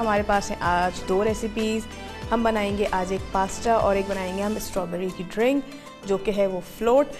हमारे पास हैं आज 2 रेसिपीज़। हम बनाएंगे आज एक पास्ता और एक बनाएंगे हम स्ट्रॉबेरी की ड्रिंक जो कि है वो फ्लोट।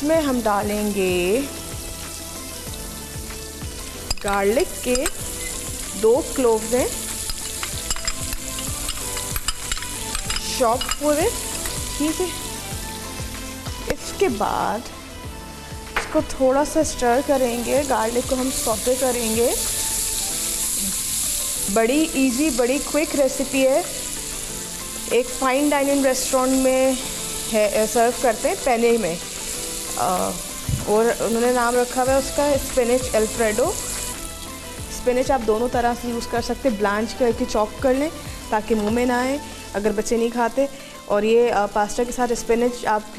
इसमें हम डालेंगे गार्लिक के 2 क्लोव्स हैं चॉप पूरे, ठीक है। इसके बाद इसको थोड़ा सा स्टर करेंगे, गार्लिक को हम सौते करेंगे। बड़ी इजी, बड़ी क्विक रेसिपी है। एक फाइन डाइनिंग रेस्टोरेंट में है, सर्व करते हैं पेने में, और उन्होंने नाम रखा हुआ है उसका स्पिनच अल्फ्रेडो। स्पिनच आप दोनों तरह से यूज़ कर सकते हैं, ब्लांच करके चॉप कर लें ताकि मुंह में ना आए अगर बच्चे नहीं खाते। और ये पास्ता के साथ स्पिनच आप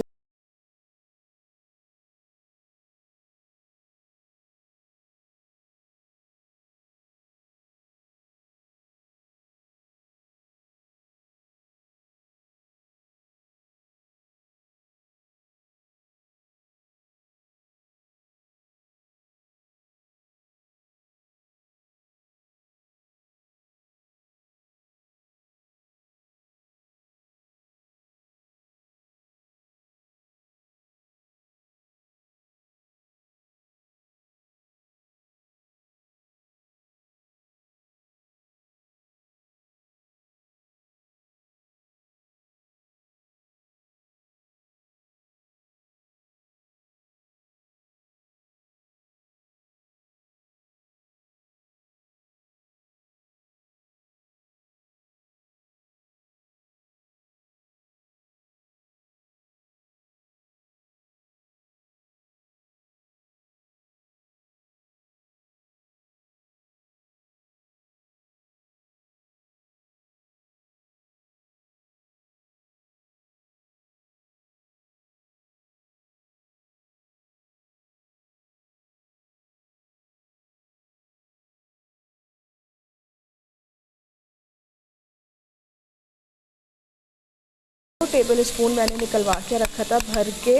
टेबल स्पून मैंने निकलवा के रखा था भर के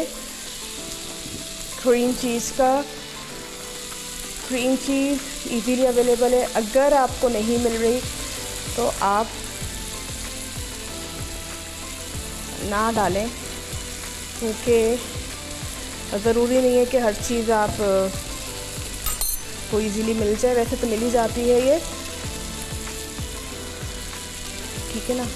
क्रीम चीज़ का। क्रीम चीज़ इजीली अवेलेबल है, अगर आपको नहीं मिल रही तो आप ना डालें, क्योंकि ज़रूरी नहीं है कि हर चीज़ आप को इजीली मिल जाए। वैसे तो मिल ही जाती है ये, ठीक है ना।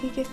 ठीक है।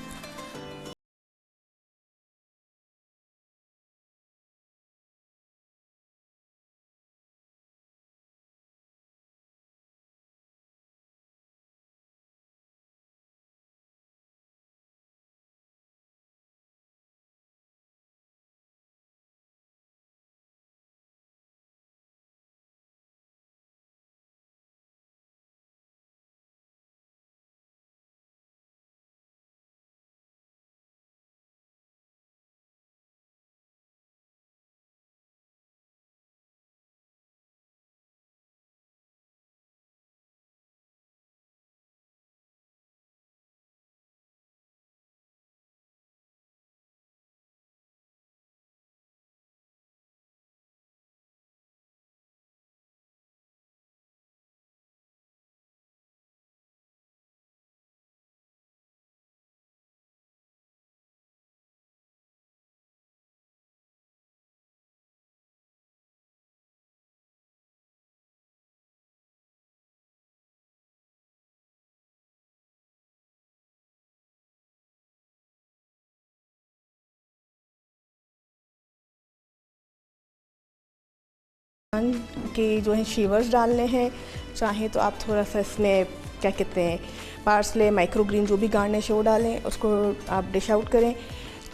कि जो है शीवर्स डालने हैं, चाहे तो आप थोड़ा सा इसमें क्या कहते हैं पार्सले, माइक्रोग्रीन जो भी गार्निश है वो डालें, उसको आप डिश आउट करें।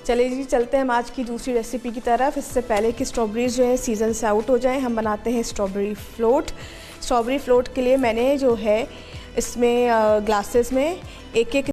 चलिए जी, चलते हैं हम आज की दूसरी रेसिपी की तरफ। इससे पहले कि स्ट्रॉबेरीज जो है सीज़न से आउट हो जाएं, हम बनाते हैं स्ट्रॉबेरी फ्लोट। स्ट्रॉबेरी फ्लोट के लिए मैंने जो है इसमें ग्लासेस में एक एक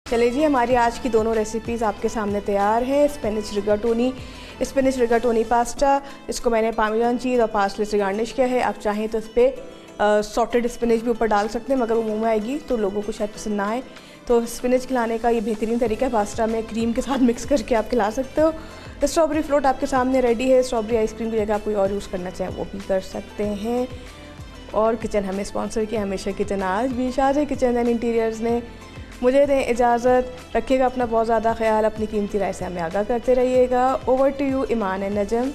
चलिए जी, हमारी आज की दोनों रेसिपीज़ आपके सामने तैयार हैं। स्पेनिश रिगाटोनी पास्ता, इसको मैंने पार्मेजान चीज़ और पार्सले से गार्निश किया है। आप चाहें तो इस पर सॉटेड स्पिनच भी ऊपर डाल सकते हैं, मगर वो मुंह में आएगी तो लोगों को शायद पसंद ना आए। तो स्पिनच खिलाने का ये बेहतरीन तरीका है, पास्ता में क्रीम के साथ मिक्स करके आप खिला सकते हो। तो स्ट्रॉबेरी फ्लोट आपके सामने रेडी है। स्ट्रॉबेरी आइसक्रीम की जगह आप कोई और यूज़ करना चाहें वो भी कर सकते हैं। और किचन हमें स्पॉन्सर किया हमेशा किचन, आज भी शाहजहाँ किचन एंड इंटीरियर्स ने। मुझे दें इजाज़त, रखिएगा अपना बहुत ज़्यादा ख्याल, अपनी कीमती राय से हमें आगाह करते रहिएगा। Over to you Iman and Najam.